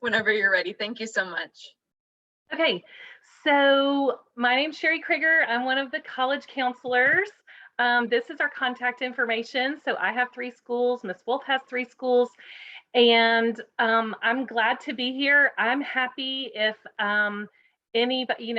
Whenever you're ready. Thank you so much. Okay, so my name's Sherry Crigger. I'm one of the college counselors. This is our contact information. So I have 3 schools. Ms. Wolf has 3 schools. And I'm glad to be here. I'm happy if anybody,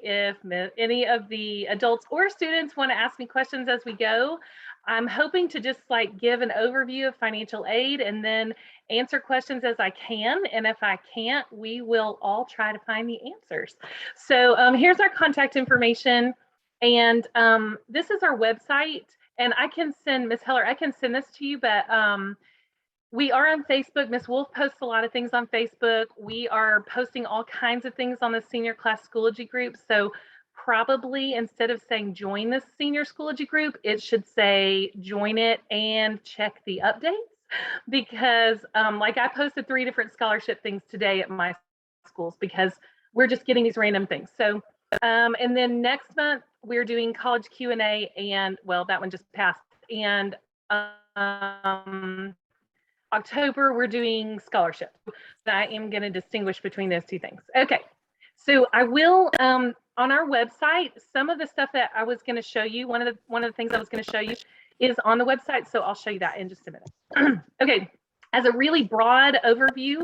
if any of the adults or students want to ask me questions as we go. I'm hoping to just give an overview of financial aid and then answer questions as I can. And if I can't, we will all try to find the answers. So here's our contact information. And this is our website. And I can send, Ms. Heller, I can send this to you, but we are on Facebook. Ms. Wolf posts a lot of things on Facebook. We are posting all kinds of things on the senior class Schoology group. So probably instead of saying join this senior Schoology group, it should say join it and check the updates. Because I posted 3 different scholarship things today at my schools because we're just getting these random things. So and then next month we're doing college Q&A, and well, that one just passed. And October, we're doing scholarship. I am going to distinguish between those 2 things. Okay, so I will, on our website, some of the stuff that I was going to show you, one of the things I was going to show you is on the website, so I'll show you that in just a minute. Okay, as a really broad overview,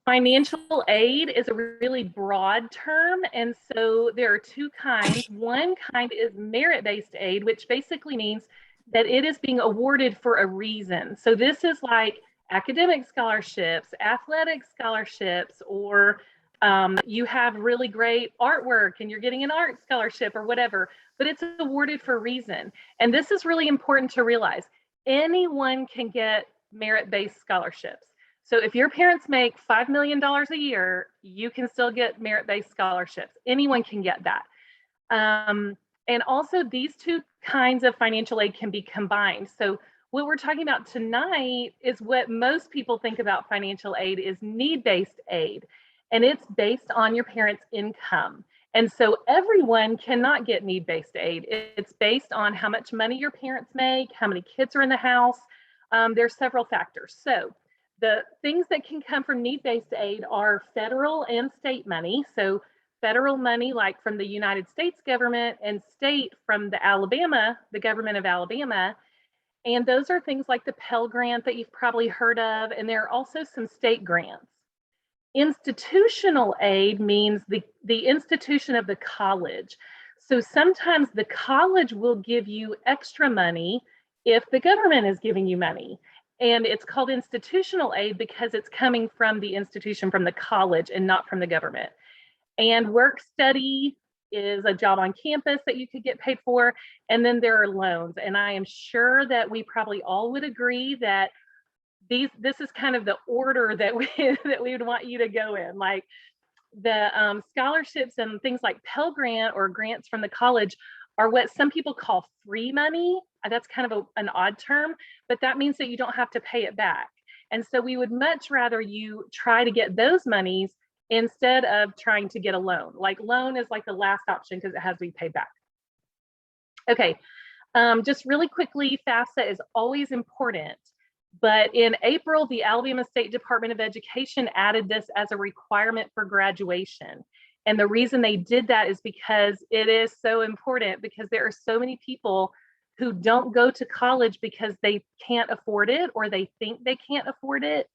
financial aid is a really broad term, and so there are 2 kinds. One kind is merit-based aid, which basically means that it is being awarded for a reason. So this is like academic scholarships, athletic scholarships, or you have really great artwork and you're getting an art scholarship or whatever, but it's awarded for a reason. And this is really important to realize. Anyone can get merit-based scholarships. So if your parents make $5 million a year, you can still get merit-based scholarships. Anyone can get that. And also these 2 kinds of financial aid can be combined. So what we're talking about tonight is what most people think about financial aid is need-based aid. And it's based on your parents' income. And so everyone cannot get need-based aid. It's based on how much money your parents make, how many kids are in the house. There's several factors. So the things that can come from need-based aid are federal and state money. So federal money like from the United States government, and state from the government of Alabama. And those are things like the Pell Grant that you've probably heard of. And there are also some state grants. Institutional aid means the institution of the college. So sometimes the college will give you extra money if the government is giving you money. And it's called institutional aid because it's coming from the institution, from the college, and not from the government. And work study is a job on campus that you could get paid for. And then there are loans. And I am sure that we probably all would agree that this is kind of the order that we would want you to go in. Like the scholarships and things like Pell Grant or grants from the college are what some people call free money. That's kind of an odd term, but that means that you don't have to pay it back. And so we would much rather you try to get those monies instead of trying to get a loan. Like loan is like the last option because it has to be paid back. Okay, just really quickly, FAFSA is always important. But in April, the Alabama State Department of Education added this as a requirement for graduation. And the reason they did that is because it is so important, because there are so many people who don't go to college because they can't afford it or they think they can't afford it.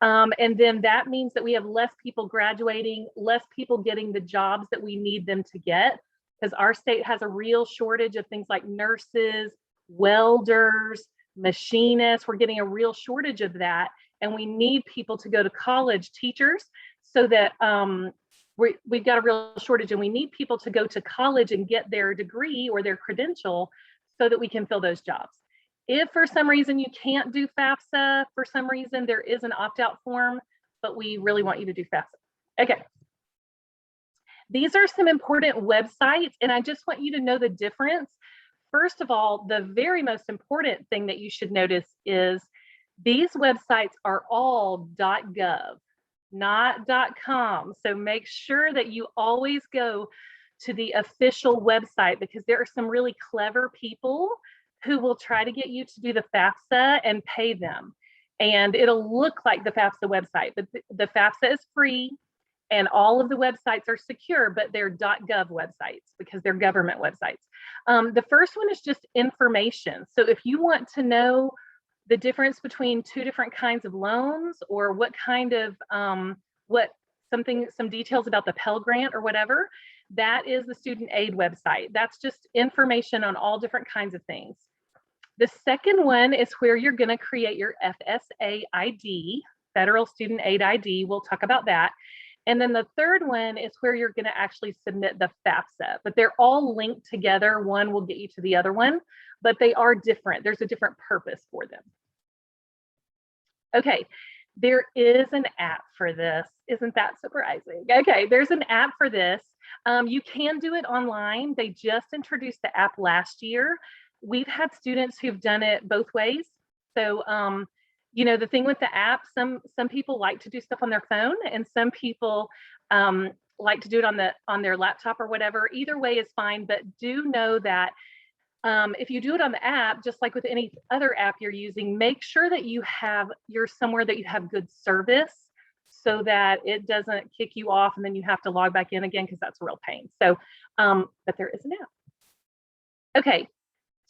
And then that means that we have less people graduating, less people getting the jobs that we need them to get, because our state has a real shortage of things like nurses, welders, machinists. We're getting a real shortage of that. And we need people to go to college, teachers, so that we've got a real shortage, and we need people to go to college and get their degree or their credential so that we can fill those jobs. If for some reason you can't do FAFSA, for some reason there is an opt-out form, but we really want you to do FAFSA. Okay. These are some important websites, and I just want you to know the difference. First of all, the very most important thing that you should notice is these websites are all .gov, not .com. So make sure that you always go to the official website, because there are some really clever people who will try to get you to do the FAFSA and pay them. and it'll look like the FAFSA website, but the FAFSA is free and all of the websites are secure, but they're .gov websites because they're government websites. The first one is just information. So if you want to know the difference between two different kinds of loans, or what kind of, some details about the Pell Grant or whatever, that is the student aid website. That's just information on all different kinds of things. The second one is where you're going to create your FSA ID, Federal Student Aid ID. We'll talk about that. And then the third one is where you're going to actually submit the FAFSA, but they're all linked together. One will get you to the other one, but they are different. There's a different purpose for them. Okay, there is an app for this. Isn't that surprising? Okay, there's an app for this. You can do it online. They just introduced the app last year. We've had students who've done it both ways. So, you know, the thing with the app, some people like to do stuff on their phone, and some people like to do it on their laptop or whatever. Either way is fine, but do know that if you do it on the app, just like with any other app you're using, make sure that you're somewhere that you have good service, so that it doesn't kick you off and then you have to log back in again, because that's a real pain. So, but there is an app. Okay,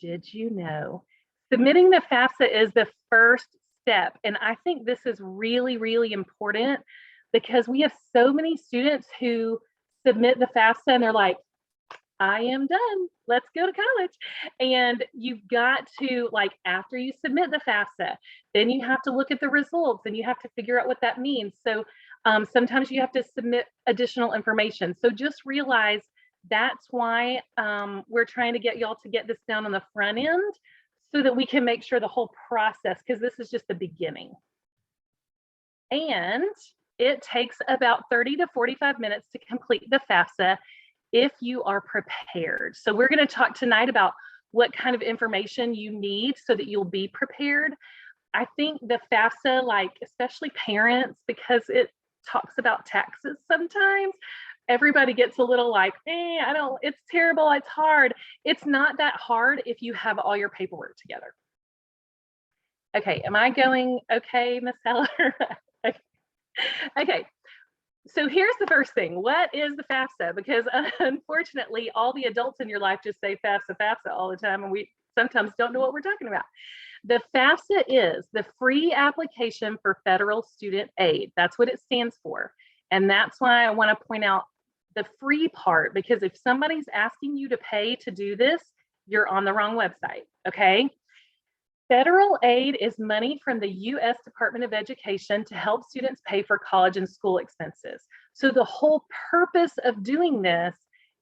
did you know submitting the FAFSA is the first step? And I think this is really, really important, because we have so many students who submit the FAFSA and they're like, I am done, let's go to college. And you've got to, like, after you submit the FAFSA, then you have to look at the results and you have to figure out what that means. So sometimes you have to submit additional information. So just realize that's why we're trying to get y'all to get this down on the front end, so that we can make sure the whole process, because this is just the beginning. And it takes about 30 to 45 minutes to complete the FAFSA if you are prepared. So we're going to talk tonight about what kind of information you need so that you'll be prepared. I think the FAFSA, like especially parents, because it talks about taxes sometimes, everybody gets a little like, it's terrible, it's hard. It's not that hard if you have all your paperwork together. Okay, am I going okay, Miss Heller? Okay, so here's the first thing. What is the FAFSA? Because unfortunately, all the adults in your life just say FAFSA, FAFSA all the time, and we sometimes don't know what we're talking about. The FAFSA is the free application for federal student aid. That's what it stands for. And that's why I want to point out the free part, because if somebody's asking you to pay to do this, you're on the wrong website, okay? Federal aid is money from the U.S. Department of Education to help students pay for college and school expenses. So the whole purpose of doing this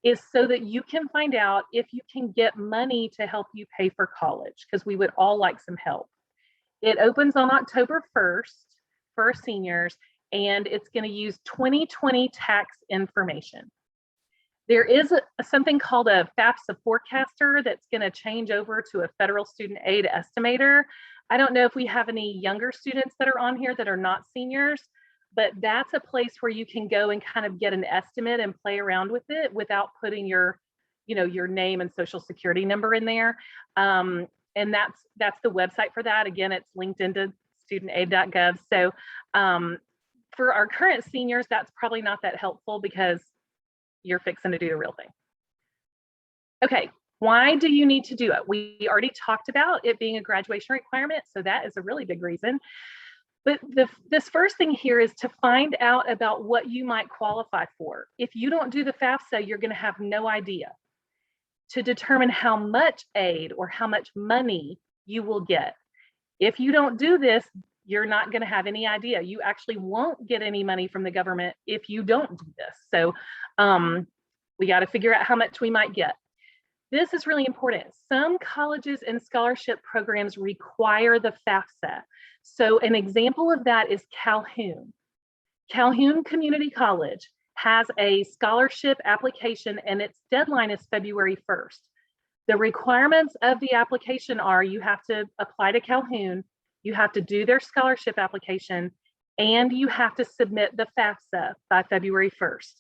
is so that you can find out if you can get money to help you pay for college, because we would all like some help. It opens on October 1st for our seniors, and it's going to use 2020 tax information. There is something called a Fafsa Forecaster that's going to change over to a federal student aid estimator. I don't know if we have any younger students that are on here that are not seniors, but that's a place where you can go and kind of get an estimate and play around with it without putting your name and social security number in there. And that's the website for that. Again, it's linked into studentaid.gov. So for our current seniors, that's probably not that helpful, because you're fixing to do the real thing. Okay, why do you need to do it? We already talked about it being a graduation requirement, so that is a really big reason. But this first thing here is to find out about what you might qualify for. If you don't do the FAFSA, you're going to have no idea. To determine how much aid or how much money you will get. If you don't do this, you're not going to have any idea. You actually won't get any money from the government if you don't do this. So we got to figure out how much we might get. This is really important. Some colleges and scholarship programs require the FAFSA. So an example of that is Calhoun. Calhoun Community College has a scholarship application, and its deadline is February 1st. The requirements of the application are you have to apply to Calhoun, you have to do their scholarship application, and you have to submit the FAFSA by February 1st.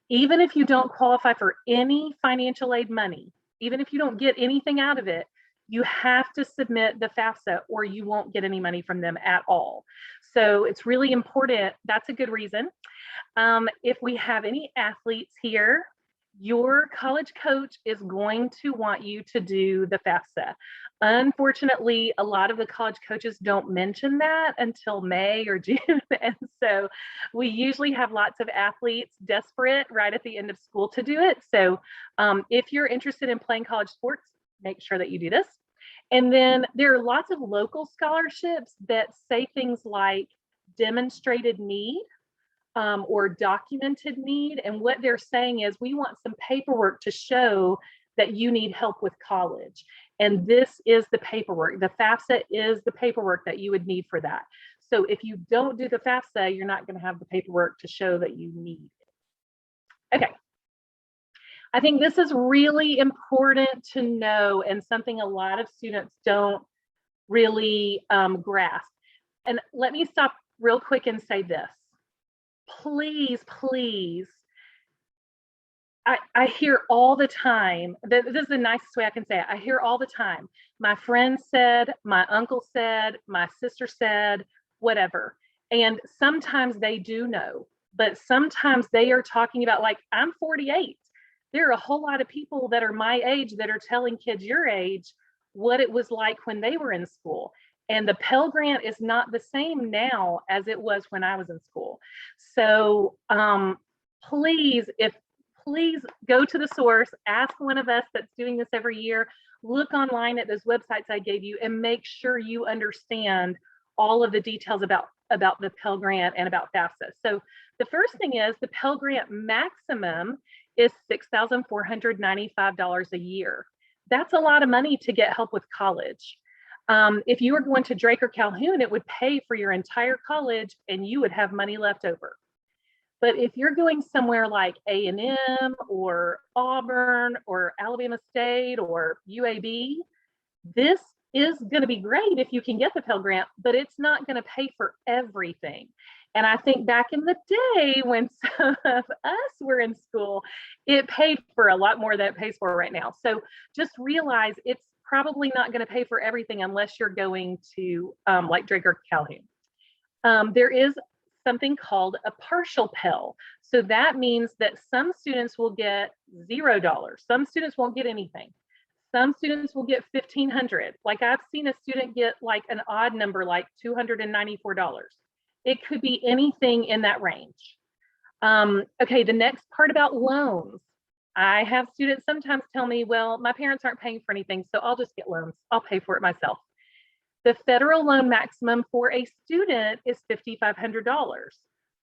Even if you don't qualify for any financial aid money, even if you don't get anything out of it, you have to submit the FAFSA or you won't get any money from them at all. So it's really important. That's a good reason. If we have any athletes here, your college coach is going to want you to do the FAFSA. Unfortunately, a lot of the college coaches don't mention that until May or June. And so we usually have lots of athletes desperate right at the end of school to do it. So if you're interested in playing college sports, make sure that you do this. And then there are lots of local scholarships that say things like demonstrated need or documented need. And what they're saying is we want some paperwork to show that you need help with college. And this is the paperwork. The FAFSA is the paperwork that you would need for that. So if you don't do the FAFSA, you're not going to have the paperwork to show that you need it. Okay. I think this is really important to know and something a lot of students don't really grasp. And let me stop real quick and say this. Please, please, I hear all the time, this is the nicest way I can say it. I hear all the time, my friend said, my uncle said, my sister said, whatever. And sometimes they do know, but sometimes they are talking about, like, I'm 48. There are a whole lot of people that are my age that are telling kids your age what it was like when they were in school. And the Pell Grant is not the same now as it was when I was in school. So please go to the source, ask one of us that's doing this every year, look online at those websites I gave you and make sure you understand all of the details about the Pell Grant and about FAFSA. So the first thing is the Pell Grant maximum is $6,495 a year. That's a lot of money to get help with college. If you were going to Drake or Calhoun, it would pay for your entire college and you would have money left over. But if you're going somewhere like A&M or Auburn or Alabama State or UAB, this is going to be great if you can get the Pell Grant, but it's not going to pay for everything. And I think back in the day when some of us were in school, it paid for a lot more than it pays for right now. So just realize it's probably not going to pay for everything unless you're going to like Drake or Calhoun. There is something called a partial Pell. So that means that some students will get $0. Some students won't get anything. Some students will get $1,500. Like I've seen a student get like an odd number, like $294. It could be anything in that range. Okay, the next part about loans. I have students sometimes tell me, well, my parents aren't paying for anything, so I'll just get loans. I'll pay for it myself. The federal loan maximum for a student is $5,500.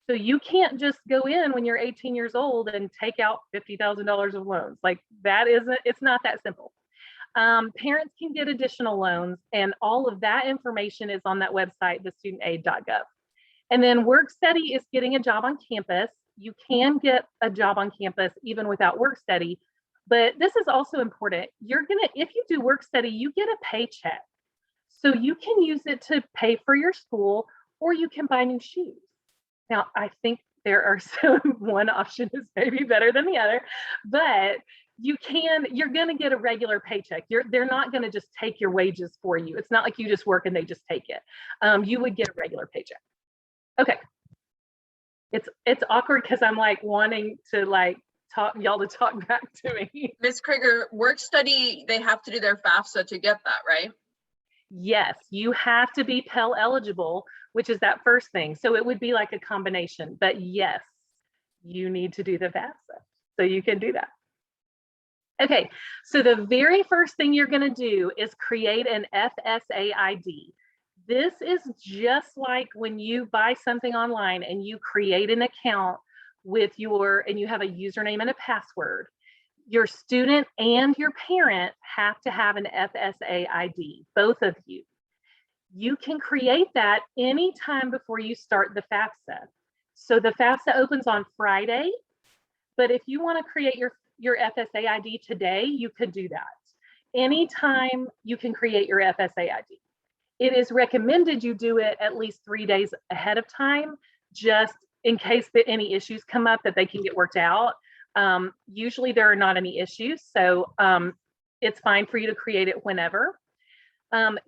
So you can't just go in when you're 18 years old and take out $50,000 of loans. Like that isn't, it's not that simple. Parents can get additional loans and all of that information is on that website, thestudentaid.gov. And then work study is getting a job on campus. You can get a job on campus even without work study, but this is also important. If you do work study, you get a paycheck. So you can use it to pay for your school or you can buy new shoes. Now, I think there are one option is maybe better than the other, but you're going to get a regular paycheck. They're not going to just take your wages for you. It's not like you just work and they just take it. You would get a regular paycheck. Okay. It's awkward because I'm like wanting to like y'all to talk back to me. Ms. Crigger, work study, they have to do their FAFSA to get that, right? Yes, you have to be Pell eligible, which is that first thing. So it would be like a combination, but yes, you need to do the FAFSA. So you can do that. Okay, so the very first thing you're going to do is create an FSA ID. This is just like when you buy something online and you create an account with and you have a username and a password. Your student and your parent have to have an FSA ID, both of you. You can create that anytime before you start the FAFSA. So the FAFSA opens on Friday, but if you want to create your FSA ID today, you could do that. Anytime you can create your FSA ID. It is recommended you do it at least 3 days ahead of time, just in case that any issues come up that they can get worked out. Usually there are not any issues, so it's fine for you to create it whenever.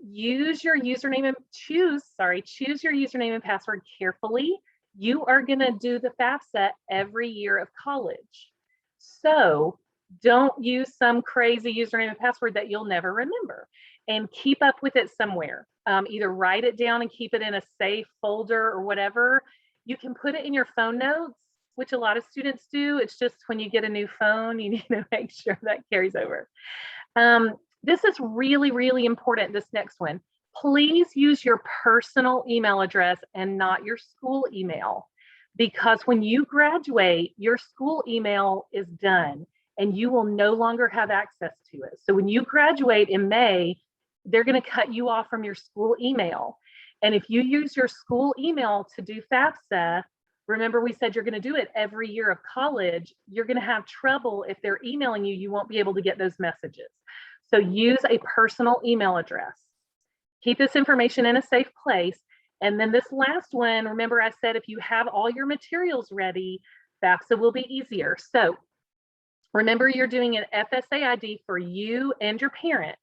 Use your username and choose your username and password carefully. You are going to do the FAFSA every year of college. So don't use some crazy username and password that you'll never remember, and keep up with it somewhere. Either write it down and keep it in a safe folder or whatever. You can put it in your phone notes, which a lot of students do. It's just when you get a new phone, you need to make sure that carries over. This is really, really important, this next one. Please use your personal email address and not your school email, because when you graduate, your school email is done and you will no longer have access to it. So when you graduate in May, they're going to cut you off from your school email. And if you use your school email to do FAFSA, remember we said you're going to do it every year of college, you're going to have trouble. If they're emailing you, you won't be able to get those messages. So use a personal email address. Keep this information in a safe place. And then this last one, remember I said if you have all your materials ready, FAFSA will be easier. So remember you're doing an FSA ID for you and your parent.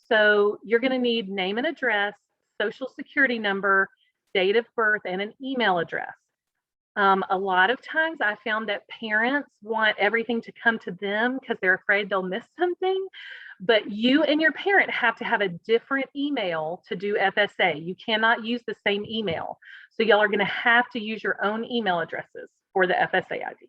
So you're going to need name and address, social security number, date of birth, and an email address. A lot of times I found that parents want everything to come to them because they're afraid they'll miss something, but you and your parent have to have a different email to do FSA. You cannot use the same email. So y'all are going to have to use your own email addresses for the FSA ID.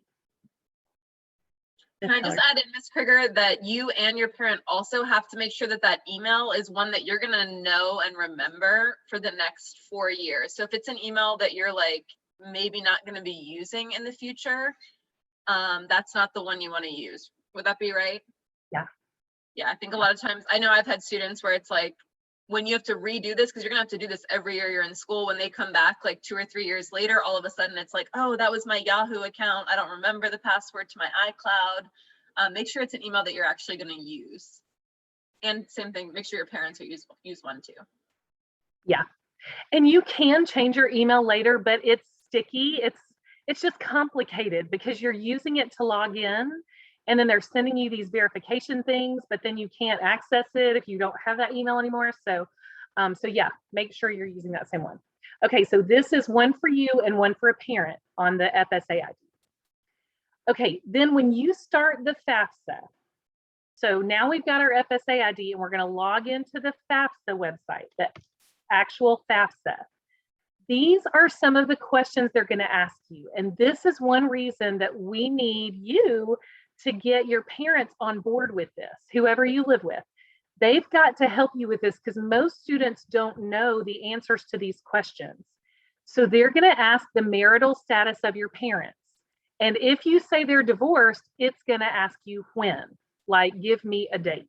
Can I just add in, Ms. Crigger, that you and your parent also have to make sure that that email is one that you're going to know and remember for the next 4 years. So if it's an email that you're like maybe not going to be using in the future, that's not the one you want to use. Would that be right? Yeah. Yeah, I think a lot of times, I know I've had students where it's like, when you have to redo this, because you're gonna have to do this every year you're in school, when they come back like 2 or 3 years later, all of a sudden it's like, oh, that was my Yahoo account, I don't remember the password to my iCloud. Make sure it's an email that you're actually going to use. And same thing, make sure your parents will use one too. Yeah, and you can change your email later, but it's sticky. It's just complicated because you're using it to log in, and then they're sending you these verification things, but then you can't access it if you don't have that email anymore. So yeah, make sure you're using that same one. Okay, so this is one for you and one for a parent on the FSA ID. Okay, then when you start the FAFSA, so now we've got our FSA ID and we're going to log into the FAFSA website, the actual FAFSA. These are some of the questions they're going to ask you. And this is one reason that we need you to get your parents on board with this, whoever you live with. They've got to help you with this because most students don't know the answers to these questions. So they're going to ask the marital status of your parents. And if you say they're divorced, it's going to ask you when, like, give me a date.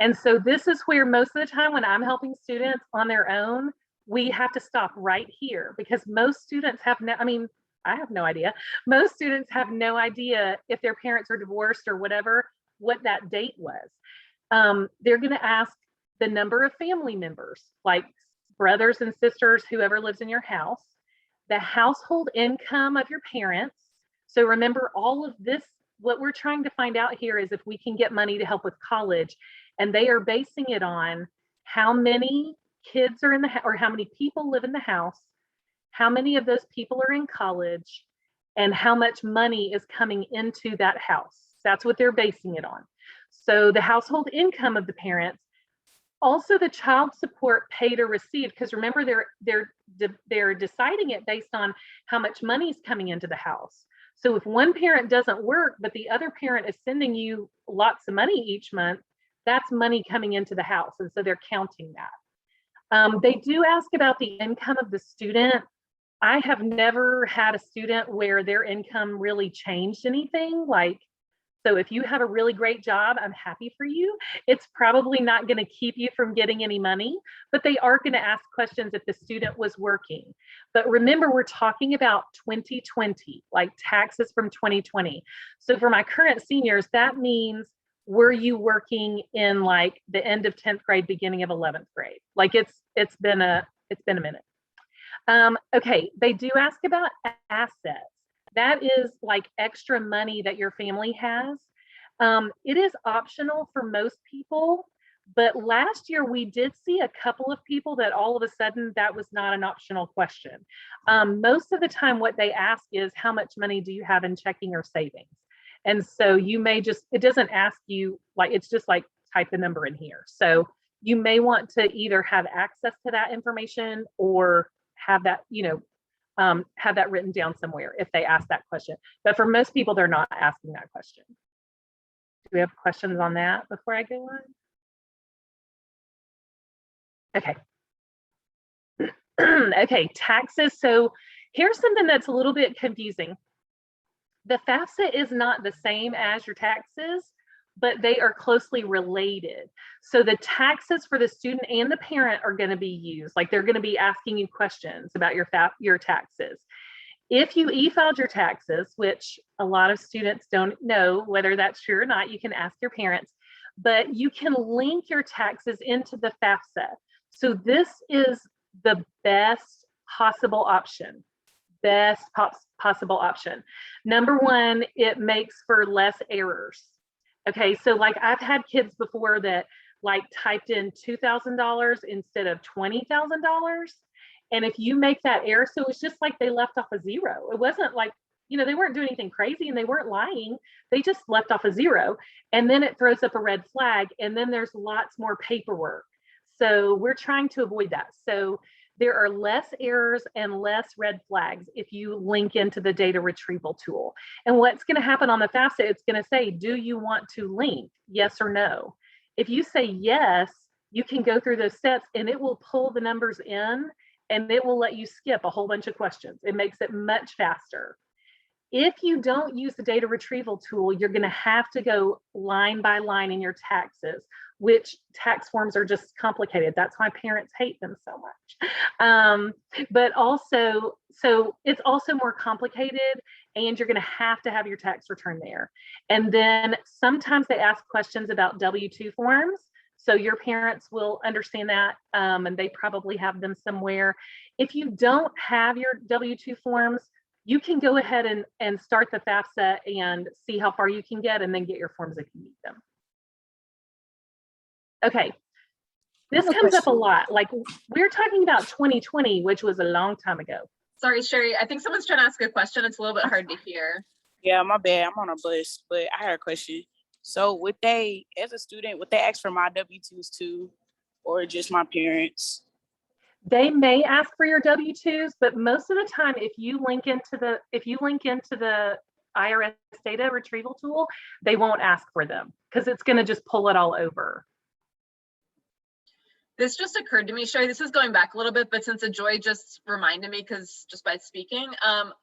And so this is where most of the time when I'm helping students on their own, we have to stop right here because most students have no, I mean, I have no idea. Most students have no idea if their parents are divorced or whatever, what that date was. They're going to ask the number of family members, like brothers and sisters, whoever lives in your house, the household income of your parents. So remember all of this, what we're trying to find out here is if we can get money to help with college, and they are basing it on how many kids are in the house or how many people live in the house, how many of those people are in college, and how much money is coming into that house. That's what they're basing it on. So the household income of the parents, also the child support paid or received, because remember they're deciding it based on how much money is coming into the house. So if one parent doesn't work, but the other parent is sending you lots of money each month, that's money coming into the house. And so they're counting that. They do ask about the income of the student. I have never had a student where their income really changed anything. Like, so if you have a really great job, I'm happy for you. It's probably not going to keep you from getting any money, but they are going to ask questions if the student was working. But remember, we're talking about 2020, like taxes from 2020. So for my current seniors, that means, were you working in like the end of 10th grade, beginning of 11th grade? Like it's been a minute. Okay, they do ask about assets. That is like extra money that your family has. It is optional for most people, But last year we did see a couple of people that all of a sudden that was not an optional question. Most of the time what they ask is, how much money do you have in checking or savings? And so you may just, it doesn't ask you, like, it's just like type the number in here. So you may want to either have access to that information or have that, have that written down somewhere if they ask that question. But for most people, they're not asking that question. Do we have questions on that before I go on? Okay. Okay, taxes. So here's something that's a little bit confusing. The FAFSA is not the same as your taxes, but they are closely related. So the taxes for the student and the parent are going to be used. Like, they're going to be asking you questions about your taxes. If you e-filed your taxes, which a lot of students don't know whether that's true or not, you can ask your parents, but you can link your taxes into the FAFSA. So this is the best possible option. Best possible option. Number one, it makes for less errors. Okay, so like I've had kids before that like typed in $2,000 instead of $20,000. And if you make that error, so it's just like they left off a zero. It wasn't like, they weren't doing anything crazy and they weren't lying. They just left off a zero. And then it throws up a red flag. And then there's lots more paperwork. So we're trying to avoid that. So there are less errors and less red flags if you link into the data retrieval tool. And what's going to happen on the FAFSA, it's going to say, do you want to link? Yes or no. If you say yes, you can go through those steps and it will pull the numbers in and it will let you skip a whole bunch of questions. It makes it much faster. If you don't use the data retrieval tool, you're going to have to go line by line in your taxes, which tax forms are just complicated. That's why parents hate them so much. But also, so it's also more complicated and you're going to have your tax return there. And then sometimes they ask questions about W-2 forms. So your parents will understand that and they probably have them somewhere. If you don't have your W-2 forms, you can go ahead and start the FAFSA and see how far you can get and then get your forms if you need them. Okay, this comes up a lot. Like, we're talking about 2020, which was a long time ago. Sorry, Sherry, I think someone's trying to ask a question. It's a little bit hard to hear. Yeah, my bad. I'm on a bus, but I had a question. So would they, as a student, would they ask for my W-2s too, or just my parents? They may ask for your W-2s, but most of the time, if you link into the IRS data retrieval tool, they won't ask for them because it's going to just pull it all over. This just occurred to me, Sherry, this is going back a little bit, but since Ajoy just reminded me, because just by speaking,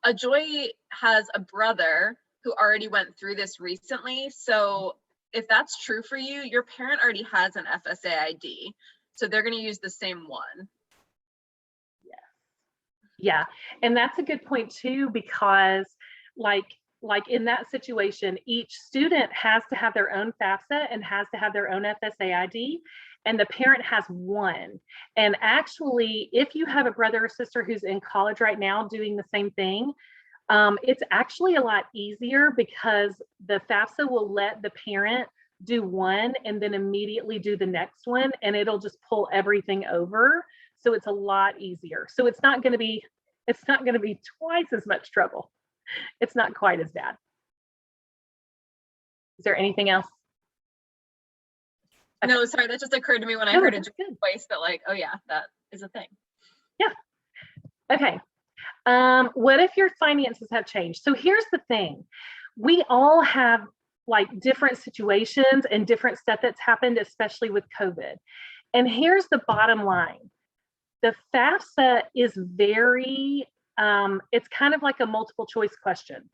Ajoy has a brother who already went through this recently. So if that's true for you, your parent already has an FSA ID. So they're going to use the same one. Yeah, and that's a good point too, because like in that situation, each student has to have their own FAFSA and has to have their own FSA ID, and the parent has one. And actually, if you have a brother or sister who's in college right now doing the same thing, it's actually a lot easier because the FAFSA will let the parent do one and then immediately do the next one, and it'll just pull everything over. So it's a lot easier. So it's not going to be twice as much trouble. It's not quite as bad. Is there anything else? Okay. No, sorry, that just occurred to me when I heard it twice, but like, oh yeah, that is a thing. Yeah. Okay. What if your finances have changed? So here's the thing. We all have like different situations and different stuff that's happened, especially with COVID. And here's the bottom line. The FAFSA is very, it's kind of like a multiple choice question.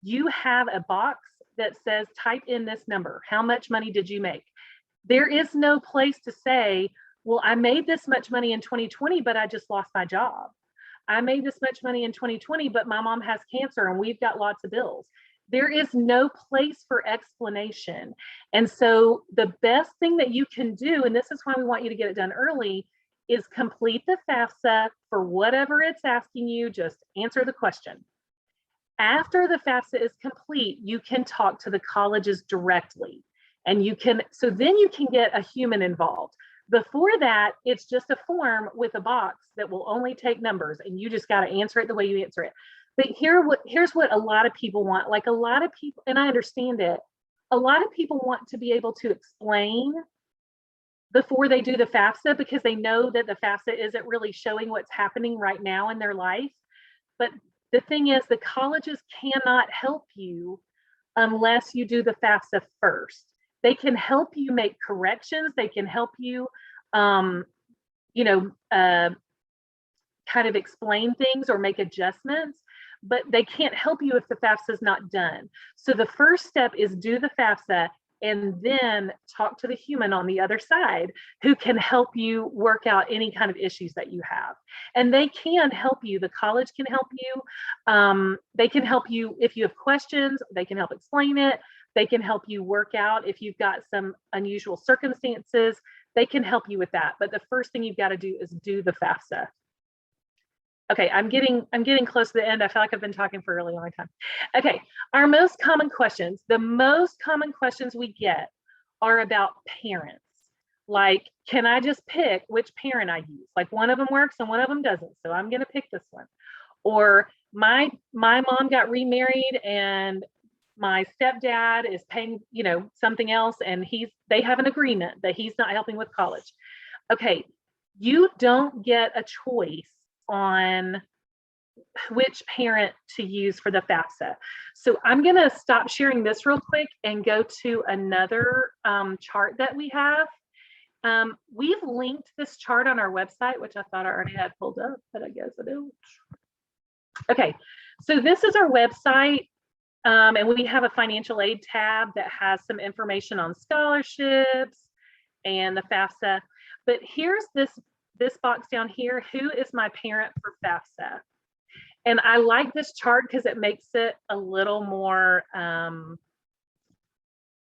You have a box that says, type in this number. How much money did you make? There is no place to say, well, I made this much money in 2020, but I just lost my job. I made this much money in 2020, but my mom has cancer and we've got lots of bills. There is no place for explanation. And so the best thing that you can do, and this is why we want you to get it done early, is complete the FAFSA for whatever it's asking you, just answer the question. After the FAFSA is complete, you can talk to the colleges directly. And so then you can get a human involved. Before that, it's just a form with a box that will only take numbers, and you just got to answer it the way you answer it. But here's what a lot of people want. Like a lot of people, and I understand it, a lot of people want to be able to explain before they do the FAFSA, because they know that the FAFSA isn't really showing what's happening right now in their life. But the thing is, the colleges cannot help you unless you do the FAFSA first. They can help you make corrections. They can help you, kind of explain things or make adjustments, but they can't help you if the FAFSA is not done. So the first step is do the FAFSA and then talk to the human on the other side who can help you work out any kind of issues that you have. And they can help you. The college can help you. They can help you if you have questions. They can help explain it. They can help you work out if you've got some unusual circumstances. They can help you with that. But the first thing you've got to do is do the FAFSA. Okay, I'm getting close to the end. I feel like I've been talking for a really long time. Okay, our most common questions. The most common questions we get are about parents. Like, can I just pick which parent I use? Like one of them works and one of them doesn't, so I'm gonna pick this one. Or my mom got remarried and my stepdad is paying, something else, and they have an agreement that he's not helping with college. Okay, you don't get a choice on which parent to use for the FAFSA. So I'm going to stop sharing this real quick and go to another chart that we have. We've linked this chart on our website, which I thought I already had pulled up, but I guess I don't. Okay, so this is our website, and we have a financial aid tab that has some information on scholarships and the FAFSA. But here's this box down here, who is my parent for FAFSA? And I like this chart because it makes it a little more, I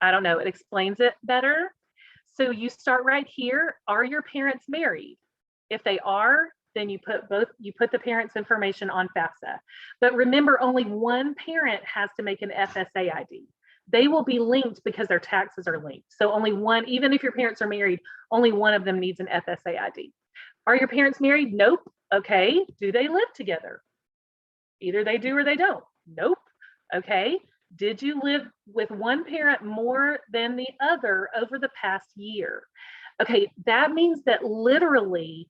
don't know, it explains it better. So you start right here. Are your parents married? If they are, then you put the parents' information on FAFSA. But remember, only one parent has to make an FSA ID. They will be linked because their taxes are linked. So only one, even if your parents are married, only one of them needs an FSA ID. Are your parents married? Nope. Okay. Do they live together? Either they do or they don't. Nope. Okay. Did you live with one parent more than the other over the past year? Okay. That means that literally,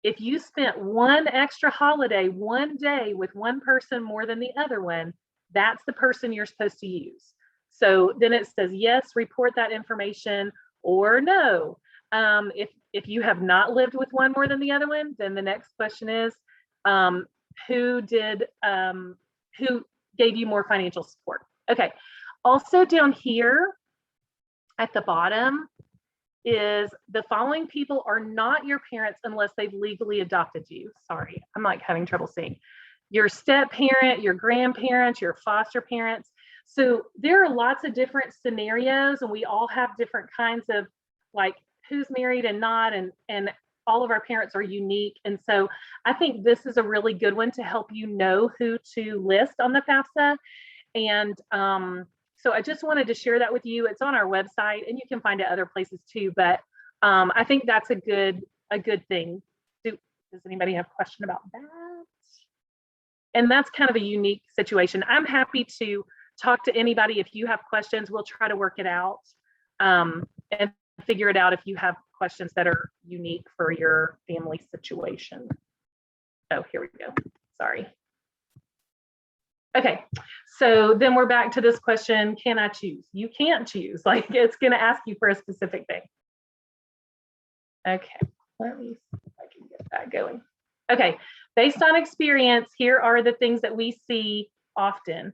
if you spent one extra holiday, one day with one person more than the other one, that's the person you're supposed to use. So then it says, yes, report that information, or no. If you have not lived with one more than the other one, then the next question is, who gave you more financial support? Okay. Also down here at the bottom is the following people are not your parents unless they've legally adopted you. Sorry, I'm like having trouble seeing. Your step parent, your grandparents, your foster parents. So there are lots of different scenarios, and we all have different kinds of like who's married and not, and all of our parents are unique. And so I think this is a really good one to help you know who to list on the FAFSA. And so I just wanted to share that with you. It's on our website, and you can find it other places too. But I think that's a good thing. Does anybody have a question about that? And that's kind of a unique situation. I'm happy to talk to anybody. If you have questions, we'll try to work it out and figure it out if you have questions that are unique for your family situation. Oh, here we go. Sorry. Okay, so then we're back to this question, can I choose? You can't choose, like it's gonna ask you for a specific thing. Okay, let me see if I can get that going. Okay, based on experience, here are the things that we see often.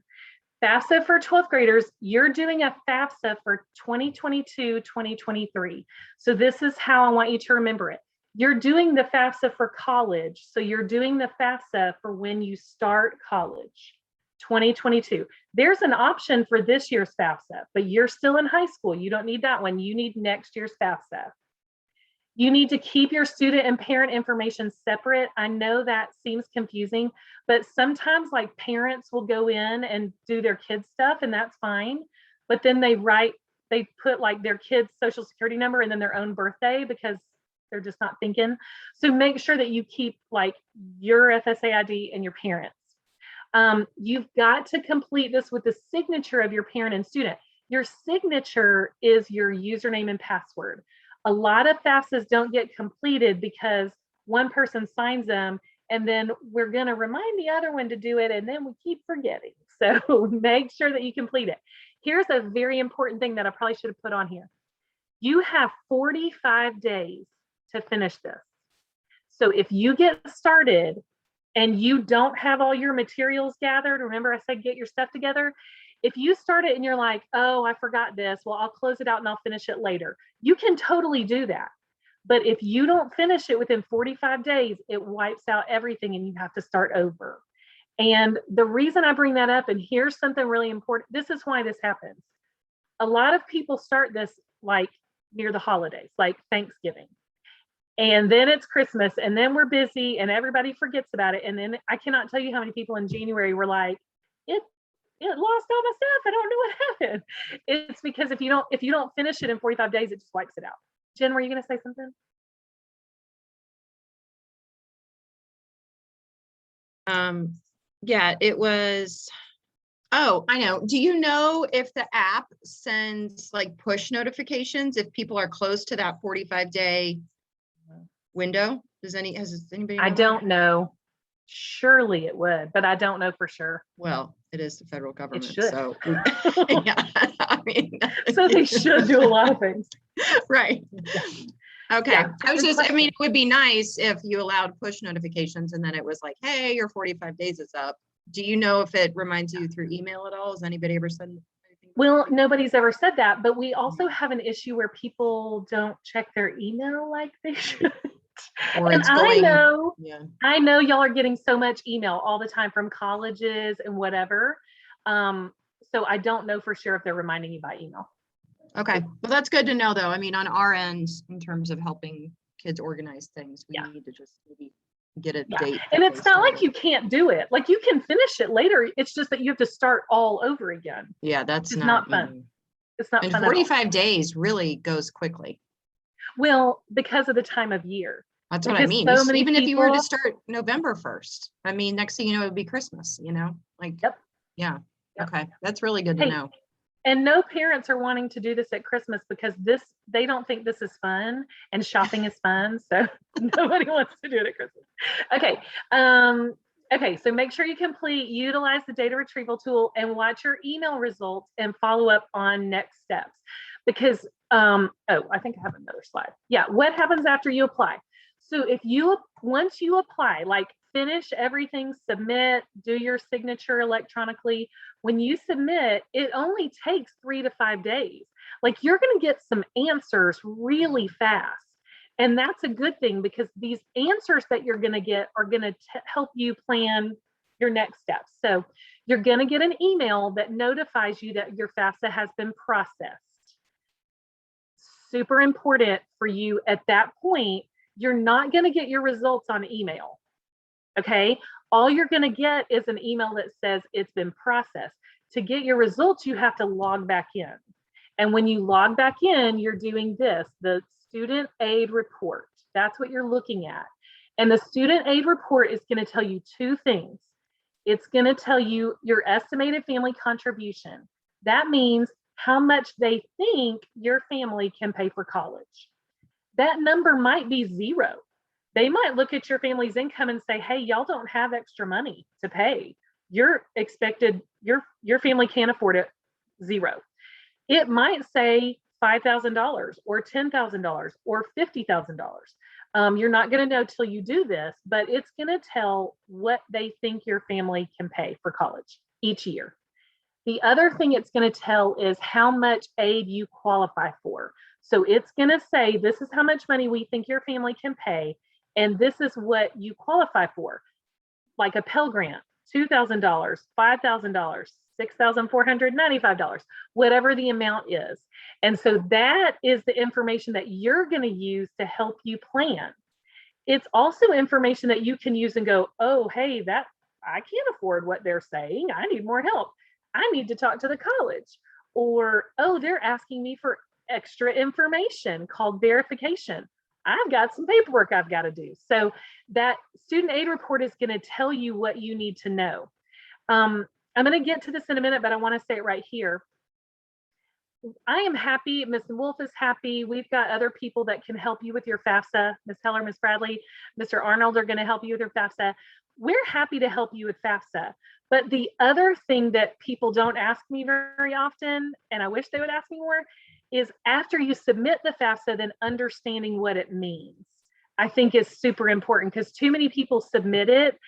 FAFSA for 12th graders, you're doing a FAFSA for 2022-2023. So this is how I want you to remember it. You're doing the FAFSA for college. So you're doing the FAFSA for when you start college, 2022. There's an option for this year's FAFSA, but you're still in high school. You don't need that one. You need next year's FAFSA. You need to keep your student and parent information separate. I know that seems confusing, but sometimes like parents will go in and do their kids' stuff, and that's fine. But then they write they put like their kid's social security number and then their own birthday because they're just not thinking. So make sure that you keep like your FSA ID and your parents. You've got to complete this with the signature of your parent and student. Your signature is your username and password. A lot of FAFSAs don't get completed because one person signs them and then we're going to remind the other one to do it and then we keep forgetting. So make sure that you complete it. Here's a very important thing that I probably should have put on here. You have 45 days to finish this. So if you get started and you don't have all your materials gathered, remember I said get your stuff together. If you start it and you're like, oh, I forgot this, well, I'll close it out and I'll finish it later. You can totally do that. But if you don't finish it within 45 days, it wipes out everything and you have to start over. And the reason I bring that up, and here's something really important, this is why this happens. A lot of people start this like near the holidays, like Thanksgiving. And then it's Christmas and then we're busy and everybody forgets about it. And then I cannot tell you how many people in January were like, it lost all my stuff. I don't know what happened. It's because if you don't finish it in 45 days, it just wipes it out. Jen, were you going to say something? Yeah, it was, oh, I know. Do you know if the app sends like push notifications if people are close to that 45-day window? Has anybody know? I don't know. Surely it would, but I don't know for sure. Well, it is the federal government. should. So yeah, I mean, So they should do a lot of things. right. Okay. Yeah, I was good just, I question. mean, it would be nice if you allowed push notifications and then it was like, hey, your 45 days is up. Do you know if it reminds you through email at all? Has anybody ever said anything? Well, nobody's ever said that, but we also have an issue where people don't check their email like they should. Or And it's going, yeah. I know y'all are getting so much email all the time from colleges and whatever. So I don't know for sure if they're reminding you by email. Okay, well, that's good to know though. I mean, on our end, in terms of helping kids organize things, we need to just maybe get a date. And it's not like you can't do it. Like you can finish it later. It's just that you have to start all over again. Yeah, that's It's not fun. It's not and fun. 45 days really goes quickly. Well, because of the time of year. That's what I mean. So many Even if you were to people- start November 1st, I mean, next thing you know, it would be Christmas, you know, like, Yep. Yeah. Yep. Okay. That's really good to know. And no parents are wanting to do this at Christmas because they don't think this is fun and shopping is fun. So nobody wants to do it at Christmas. Okay. Okay. So make sure you utilize the data retrieval tool and watch your email results and follow up on next steps. Because, I think I have another slide. Yeah. What happens after you apply? So once you apply, like finish everything, submit, do your signature electronically. When you submit, it only takes 3 to 5 days. Like you're going to get some answers really fast. And that's a good thing because these answers that you're going to get are going to help you plan your next steps. So you're going to get an email that notifies you that your FAFSA has been processed. Super important for you at that point. You're not going to get your results on email. Okay. All you're going to get is an email that says it's been processed. To get your results, you have to log back in. And when you log back in, you're doing this, the student aid report. That's what you're looking at. And the student aid report is going to tell you two things. It's going to tell you your estimated family contribution. That means how much they think your family can pay for college. That number might be 0. They might look at your family's income and say, hey, y'all don't have extra money to pay. Your family can't afford it, 0. It might say $5,000 or $10,000 or $50,000. You're not going to know till you do this, but it's going to tell what they think your family can pay for college each year. The other thing it's going to tell is how much aid you qualify for. So it's going to say, this is how much money we think your family can pay, and this is what you qualify for. Like a Pell Grant, $2,000, $5,000, $6,495, whatever the amount is. And so that is the information that you're going to use to help you plan. It's also information that you can use and go, oh, hey, I can't afford what they're saying. I need more help. I need to talk to the college. or, oh, they're asking me for extra information called verification. I've got some paperwork I've got to do. So that student aid report is going to tell you what you need to know. I'm going to get to this in a minute, but I want to say it right here. I am happy. Ms. Wolf is happy. We've got other people that can help you with your FAFSA. Ms. Heller, Ms. Bradley, Mr. Arnold are going to help you with your FAFSA. We're happy to help you with FAFSA. But the other thing that people don't ask me very often, and I wish they would ask me more, is after you submit the FAFSA, then understanding what it means. I think is super important, because too many people submit it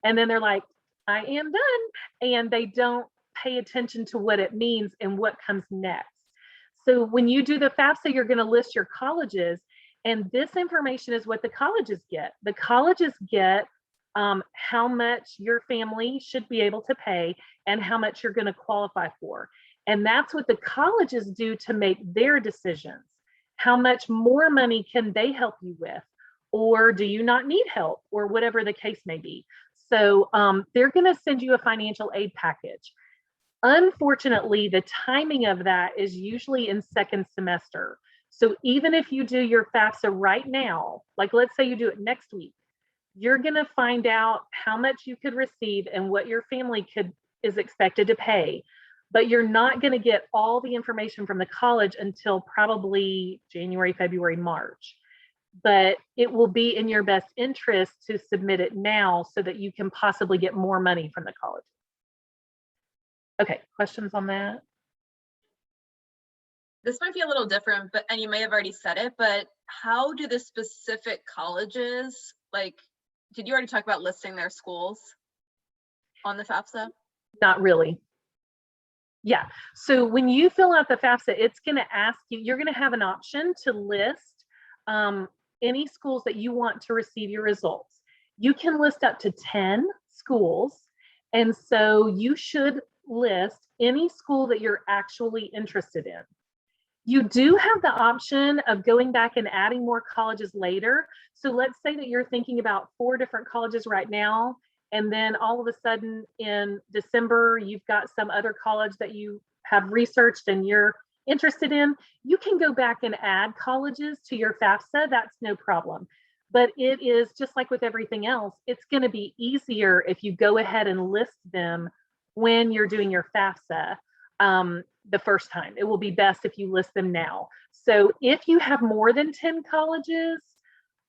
and then they're like, I am done, and they don't pay attention to what it means and what comes next. So when you do the FAFSA, you're going to list your colleges, and this information is what the colleges get. The colleges get how much your family should be able to pay and how much you're going to qualify for. And that's what the colleges do to make their decisions. How much more money can they help you with? Or do you not need help, or whatever the case may be? So they're going to send you a financial aid package. Unfortunately, the timing of that is usually in second semester. So even if you do your FAFSA right now, like let's say you do it next week, you're going to find out how much you could receive and what your family is expected to pay. But you're not going to get all the information from the college until probably January, February, March. But it will be in your best interest to submit it now so that you can possibly get more money from the college. Okay, questions on that? This might be a little different, but, and you may have already said it, but how do the specific colleges, like, did you already talk about listing their schools on the FAFSA? Not really. Yeah, so when you fill out the FAFSA, it's going to ask you, you're going to have an option to list any schools that you want to receive your results. You can list up to 10 schools, and so you should list any school that you're actually interested in. You do have the option of going back and adding more colleges later. So let's say that you're thinking about 4 different colleges right now, and then all of a sudden in December, you've got some other college that you have researched and you're interested in. You can go back and add colleges to your FAFSA. That's no problem. But it is just like with everything else, it's going to be easier if you go ahead and list them when you're doing your FAFSA the first time. It will be best if you list them now. So if you have more than 10 colleges,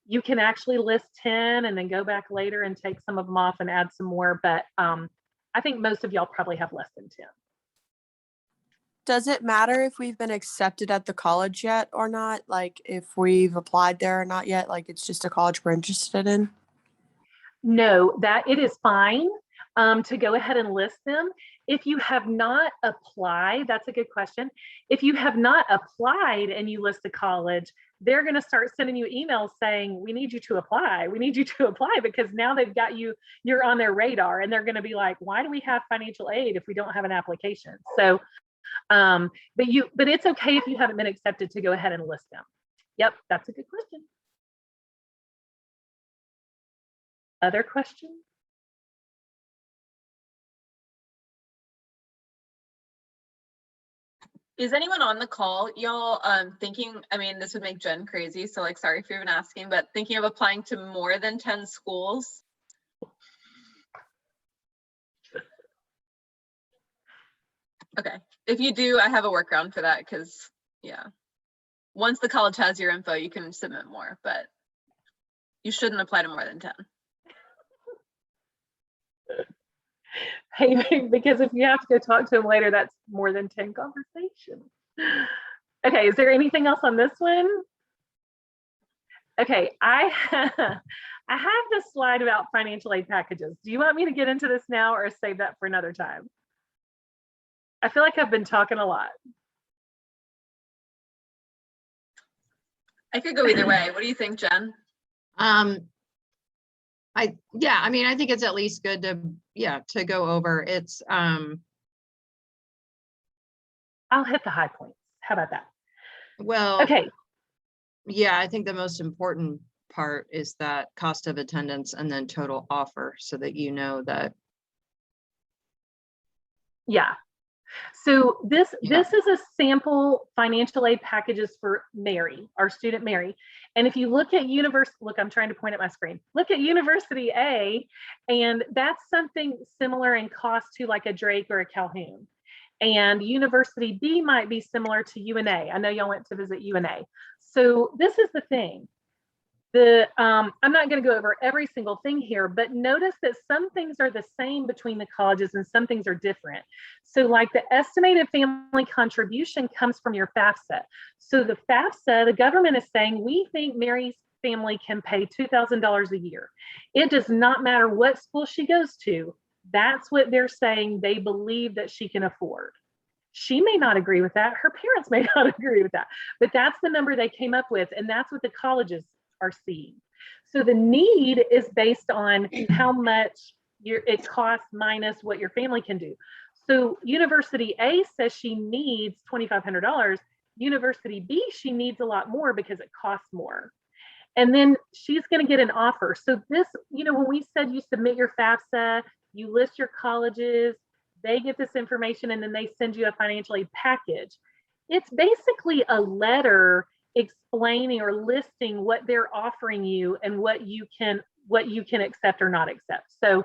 you can actually list 10 and then go back later and take some of them off and add some more. But I think most of y'all probably have less than 10. Does it matter if we've been accepted at the college yet or not? Like if we've applied there or not yet? Like it's just a college we're interested in? No, that it is fine to go ahead and list them. If you have not applied, that's a good question. If you have not applied and you list a college, they're going to start sending you emails saying, we need you to apply. We need you to apply, because now they've got you, you're on their radar, and they're going to be like, why do we have financial aid if we don't have an application? So, but it's okay if you haven't been accepted to go ahead and list them. Yep, that's a good question. Other questions? Is anyone on the call, y'all, thinking, I mean, this would make Jen crazy, so like, sorry if you're even asking, but thinking of applying to more than 10 schools? Okay, if you do, I have a workaround for that, because, yeah. Once the college has your info, you can submit more, but you shouldn't apply to more than 10. Hey, because if you have to go talk to them later, that's more than 10 conversations. Okay, is there anything else on this one? Okay, I have this slide about financial aid packages. Do you want me to get into this now or save that for another time? I feel like I've been talking a lot. I could go either way. What do you think, Jen? I mean, I think it's at least good to go over. It's I'll hit the high points. How about that? well, Okay. Yeah, I think the most important part is that cost of attendance and then total offer, so that you know that. Yeah. So this is a sample financial aid packages for Mary, our student Mary. And if you look at look, I'm trying to point at my screen. Look at University A, and that's something similar in cost to like a Drake or a Calhoun. And University B might be similar to UNA. I know y'all went to visit UNA. So this is the thing. I'm not going to go over every single thing here, but notice that some things are the same between the colleges and some things are different. So like the estimated family contribution comes from your FAFSA. So the FAFSA, the government is saying, we think Mary's family can pay $2,000 a year. It does not matter what school she goes to. That's what they're saying they believe that she can afford. She may not agree with that. Her parents may not agree with that, but that's the number they came up with. And that's what the colleges are seeing. So the need is based on how much it costs minus what your family can do. So University A says she needs $2,500. University B, she needs a lot more because it costs more. And then she's going to get an offer. So this, when we said you submit your FAFSA, you list your colleges, they get this information, and then they send you a financial aid package. It's basically a letter explaining or listing what they're offering you and what you can accept or not accept. So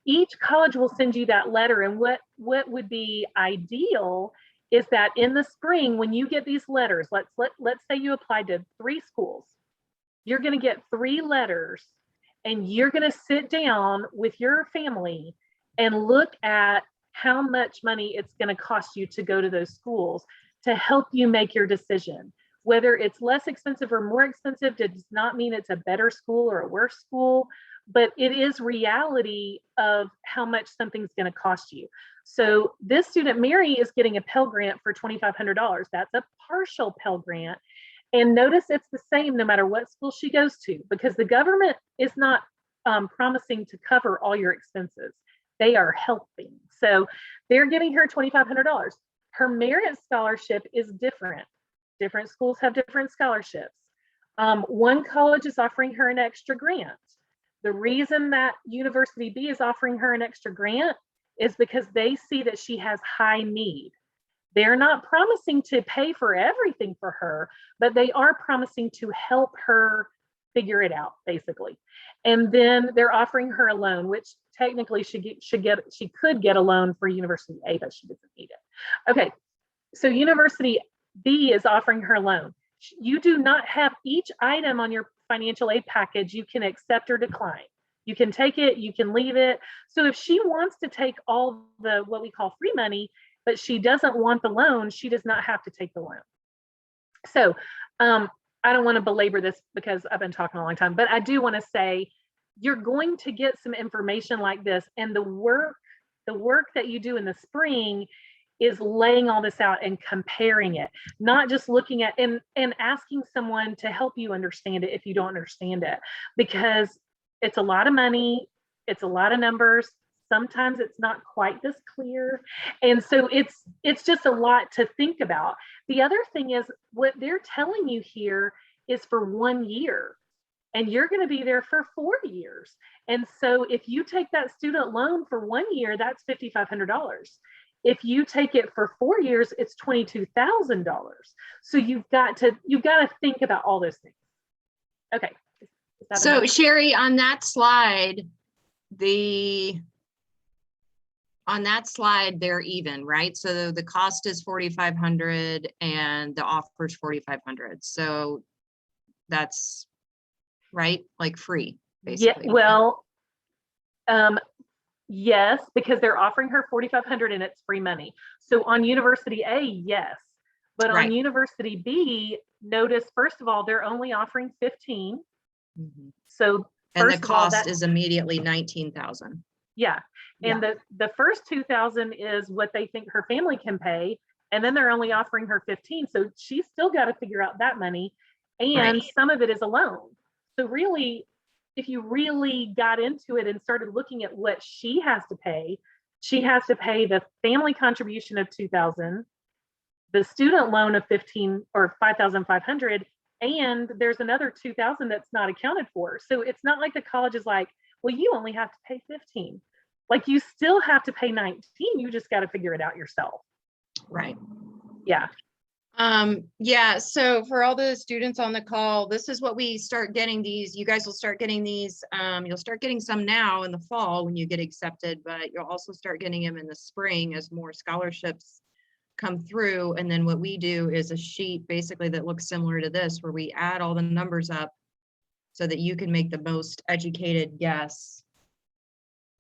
each college will send you that letter, and what would be ideal is that in the spring, when you get these letters, let's say you applied to 3 schools, you're going to get 3 letters, and you're going to sit down with your family and look at how much money it's going to cost you to go to those schools to help you make your decision. Whether it's less expensive or more expensive does not mean it's a better school or a worse school, but it is reality of how much something's going to cost you. So this student, Mary, is getting a Pell Grant for $2,500. That's a partial Pell Grant. And notice it's the same no matter what school she goes to, because the government is not promising to cover all your expenses. They are helping. So they're giving her $2,500. Her merit scholarship is different. Different schools have different scholarships. One college is offering her an extra grant. The reason that University B is offering her an extra grant is because they see that she has high need. They're not promising to pay for everything for her, but they are promising to help her figure it out, basically. And then they're offering her a loan, which technically she could get a loan for University A, but she doesn't need it. Okay, so University B is offering her a loan. You do not have each item on your financial aid package you can accept or decline. You can take it, you can leave it. So if she wants to take all the what we call free money, but she doesn't want the loan, she does not have to take the loan. So I don't want to belabor this because I've been talking a long time, but I do want to say you're going to get some information like this, and the work that you do in the spring is laying all this out and comparing it, not just looking at and asking someone to help you understand it if you don't understand it, because it's a lot of money, it's a lot of numbers. Sometimes it's not quite this clear. And so it's just a lot to think about. The other thing is what they're telling you here is for 1 year, and you're going to be there for 4 years. And so if you take that student loan for 1 year, that's $5,500. If you take it for 4 years, it's $22,000. So you've got to think about all those things. Okay. So Sherry, on that slide, they're even, right? So the cost is $4,500 and the offer is $4,500. So that's right, like free, basically. Yeah, well, yes, because they're offering her $4,500 and it's free money. So on University A, yes, but Right. on University B, notice first of all they're only offering 15. Mhm. So And the first of all, cost is immediately 19,000. yeah, and the first 2,000 is what they think her family can pay, and then they're only offering her 15. So she's still got to figure out that money, and some of it is a loan. So really, if you really got into it and started looking at what she has to pay the family contribution of 2,000, the student loan of 15 or 5,500, and there's another 2,000 that's not accounted for. So it's not like the college is like, well, you only have to pay 15. Like you still have to pay 19. You just got to figure it out yourself. Right. Yeah. Yeah, so for all the students on the call, this is what we start getting these. You guys will start getting these. You'll start getting some now in the fall when you get accepted, but you'll also start getting them in the spring as more scholarships come through. And then what we do is a sheet basically that looks similar to this, where we add all the numbers up so that you can make the most educated guess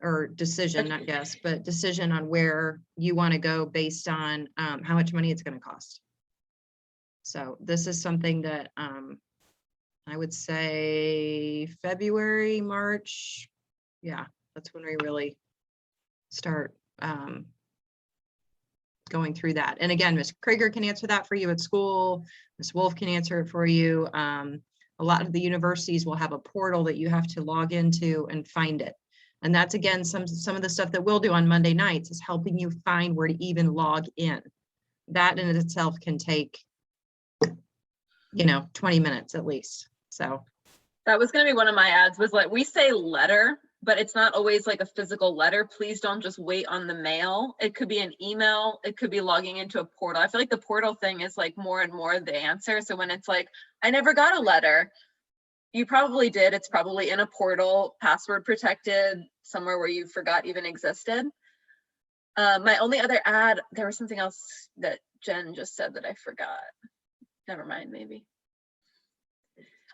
or decision, not guess, but decision on where you want to go based on how much money it's going to cost. So this is something that I would say February, March. Yeah, that's when we really start going through that. And again, Ms. Crigger can answer that for you at school. Ms. Wolf can answer it for you. A lot of the universities will have a portal that you have to log into and find it. And that's, again, some of the stuff that we'll do on Monday nights is helping you find where to even log in. That in itself can take, 20 minutes at least. So that was going to be one of my ads, was like, we say letter, but it's not always like a physical letter. Please don't just wait on the mail. It could be an email. It could be logging into a portal. I feel like the portal thing is like more and more the answer. So when it's like, I never got a letter, you probably did. It's probably in a portal, password protected, somewhere where you forgot even existed. My only other ad, there was something else that Jen just said that I forgot. Never mind, maybe.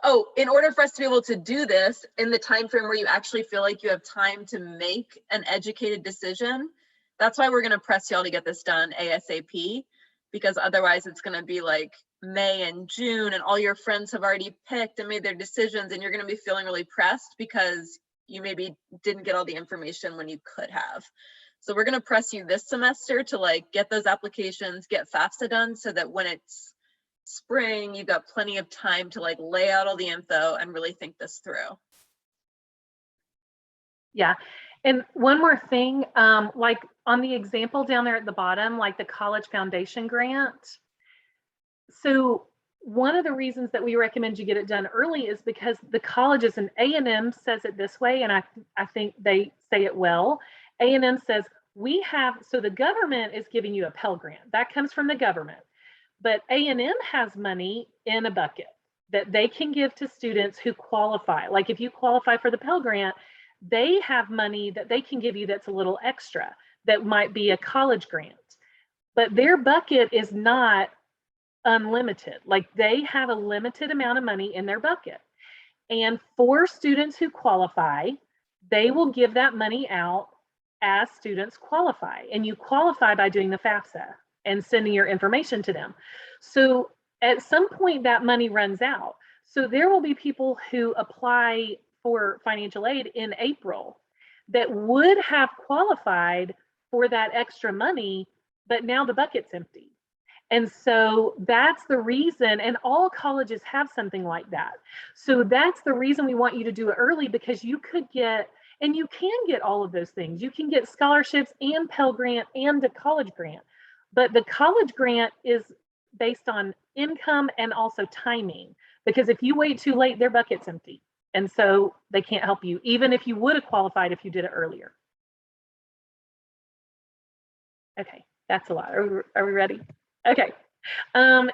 Oh, in order for us to be able to do this in the time frame where you actually feel like you have time to make an educated decision, that's why we're going to press y'all to get this done ASAP, because otherwise it's going to be like May and June and all your friends have already picked and made their decisions, and you're going to be feeling really pressed because you maybe didn't get all the information when you could have. So we're going to press you this semester to like get those applications, get FAFSA done, so that when it's spring, you've got plenty of time to like lay out all the info and really think this through. Yeah. And one more thing, like on the example down there at the bottom, like the college foundation grant. So one of the reasons that we recommend you get it done early is because the colleges, and A&M says it this way, and I think they say it well. A&M says we have, so the government is giving you a Pell Grant. That comes from the government. But A&M has money in a bucket that they can give to students who qualify. Like if you qualify for the Pell Grant, they have money that they can give you that's a little extra, that might be a college grant. But their bucket is not unlimited. Like they have a limited amount of money in their bucket. And for students who qualify, they will give that money out as students qualify. And you qualify by doing the FAFSA and sending your information to them. So at some point that money runs out. So there will be people who apply for financial aid in April that would have qualified for that extra money, but now the bucket's empty. And so that's the reason, and all colleges have something like that. So that's the reason we want you to do it early, because you could get, and you can get all of those things. You can get scholarships and Pell Grant and a college grant. But the college grant is based on income and also timing, because if you wait too late, their bucket's empty. And so they can't help you, even if you would have qualified if you did it earlier. Okay, that's a lot. Are we ready? Okay.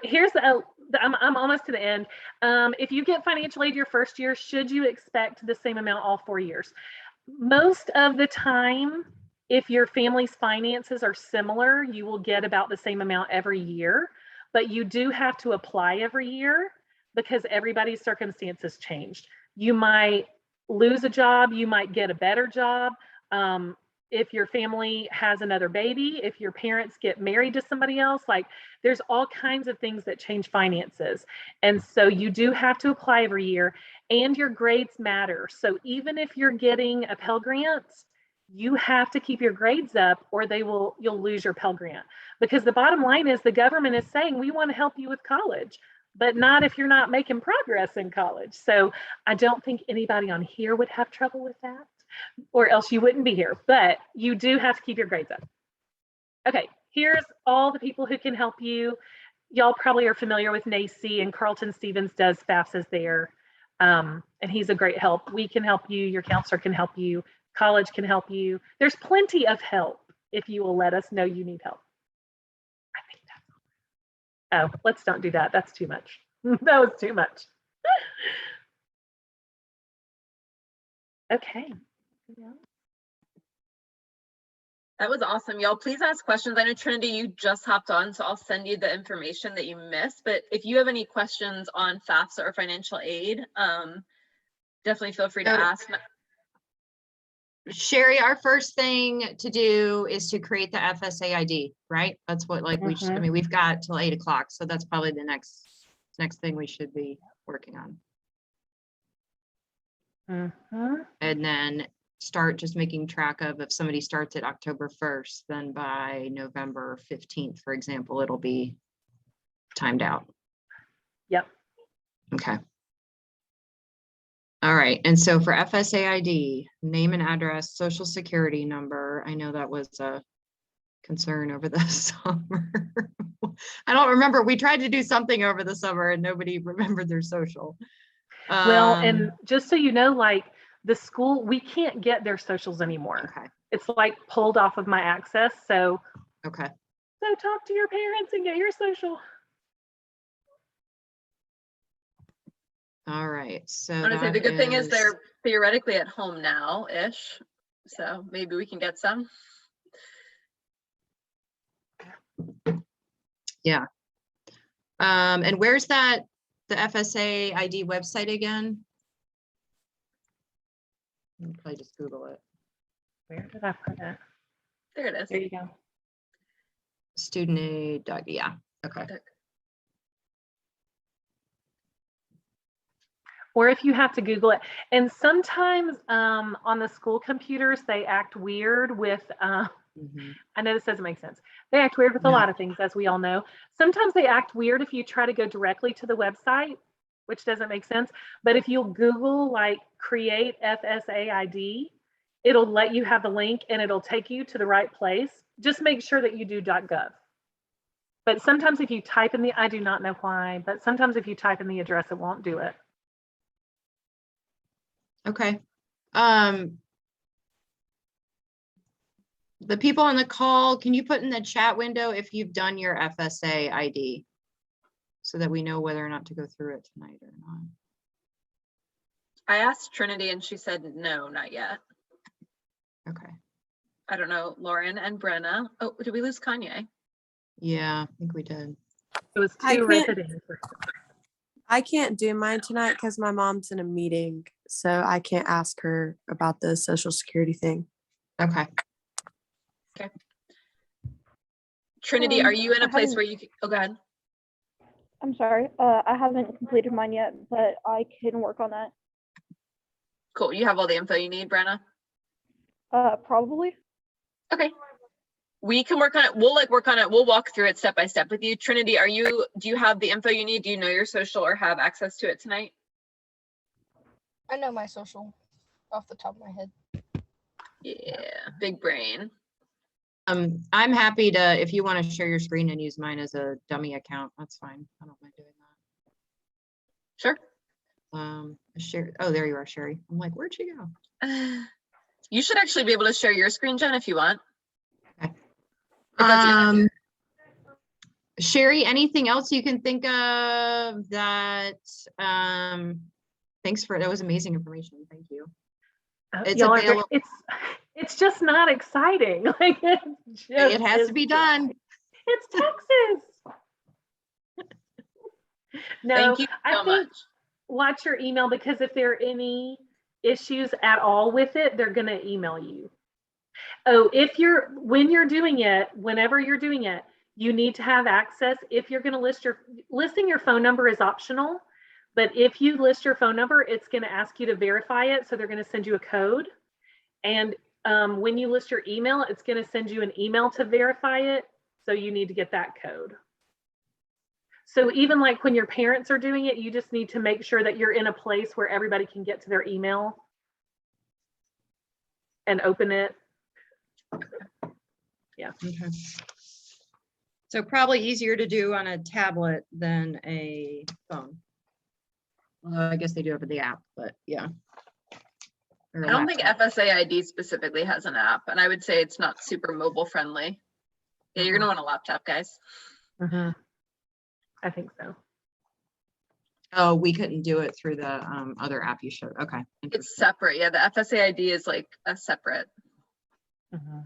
Here's I'm almost to the end. If you get financial aid your first year, should you expect the same amount all 4 years? Most of the time, if your family's finances are similar, you will get about the same amount every year, but you do have to apply every year because everybody's circumstances changed. You might lose a job, you might get a better job. If your family has another baby, if your parents get married to somebody else, like there's all kinds of things that change finances. And so you do have to apply every year, and your grades matter. So even if you're getting a Pell Grant, you have to keep your grades up or you'll lose your Pell Grant. Because the bottom line is the government is saying we want to help you with college, but not if you're not making progress in college. So I don't think anybody on here would have trouble with that, or else you wouldn't be here, but you do have to keep your grades up. Okay, here's all the people who can help you. Y'all probably are familiar with NACY, and Carlton Stevens does FAFSAs there. And he's a great help. We can help you, your counselor can help you, college can help you. There's plenty of help if you will let us know you need help. I think Oh, let's not do that. That's too much. That was too much. Okay. Yeah. That was awesome. Y'all, please ask questions. I know Trinity, you just hopped on, so I'll send you the information that you missed. But if you have any questions on FAFSA or financial aid, definitely feel free to ask. Sherry, our first thing to do is to create the FSA ID, right? That's what I mean, we've got till 8 o'clock. So that's probably the next thing we should be working on. And then start just making track of, if somebody starts at October 1st, then by November 15th, for example, it'll be timed out. Yep. Okay. All right. And so for FSA ID, name and address, social security number. I know that was a concern over the summer. I don't remember. We tried to do something over the summer and nobody remembered their social. Well, and just so you know, like the school, we can't get their socials anymore. Okay. It's like pulled off of my access. So, Okay. so talk to your parents and get your social. All right. So I want to say the good thing is they're theoretically at home now-ish. So maybe we can get some. Yeah. And where's the FSA ID website again? I'll probably just Google it. Where did I put it? There it is. There you go. Student aid, yeah. Okay. Or if you have to Google it. And sometimes on the school computers, they act weird with, I know this doesn't make sense. They act weird with a lot of things, as we all know. Sometimes they act weird if you try to go directly to the website, which doesn't make sense. But if you'll Google like create FSA ID, it'll let you have the link and it'll take you to the right place. Just make sure that you do .gov. But sometimes if you type in I do not know why, but sometimes if you type in the address, it won't do it. Okay. The people on the call, can you put in the chat window if you've done your FSA ID so that we know whether or not to go through it tonight or not? I asked Trinity and she said no, not yet. Okay. I don't know, Lauren and Brenna. Oh, did we lose Kanye? Yeah, I think we did. It was I too can't- riveting. I can't do mine tonight because my mom's in a meeting, so I can't ask her about the Social Security thing. Okay. Trinity, are you in a place where you can, oh, go ahead. I'm sorry, I haven't completed mine yet, but I can work on that. Cool, you have all the info you need, Brenna? Probably. Okay. We can work on it. We'll work on it. We'll walk through it step by step with you. Trinity, do you have the info you need? Do you know your social or have access to it tonight? I know my social off the top of my head. Yeah, big brain. I'm happy to, if you want to share your screen and use mine as a dummy account, that's fine. I don't mind doing Sure. that. Share. Oh, there you are, Sherry. I'm like, where'd she go? You should actually be able to share your screen, Jen, if you want. Okay. If that's easier. Sherry, anything else you can think of that, thanks for, that was amazing information. Thank you. It's Y'all available. it's just not exciting. Like It has to be done. It's Texas. No, Thank you I so think much. watch your email, because if there are any issues at all with it, they're going to email you. Oh, when you're doing it, whenever you're doing it, you need to have access. If you're going to listing your phone number is optional, but if you list your phone number, it's going to ask you to verify it. So they're going to send you a code. And when you list your email, it's going to send you an email to verify it. So you need to get that code. So even like when your parents are doing it, you just need to make sure that you're in a place where everybody can get to their email and open it. Yeah. Okay. So probably easier to do on a tablet than a phone. I guess they do have the app, but yeah. Or a I don't think laptop. FSA ID specifically has an app, and I would say it's not super mobile friendly. Yeah, you're gonna want a laptop, guys. I think so. Oh, we couldn't do it through the other app you showed. Okay. It's Interesting. separate. Yeah, the FSA ID is like a separate. Mhm.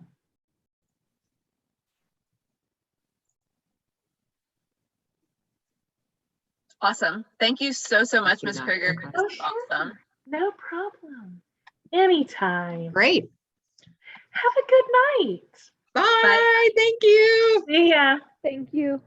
Awesome. Thank you so much, see Ms. that. Krieger. Okay. This Oh, is sure. awesome. No problem. Anytime. Great. Have a good night. Bye. Thank you. See ya. Thank you.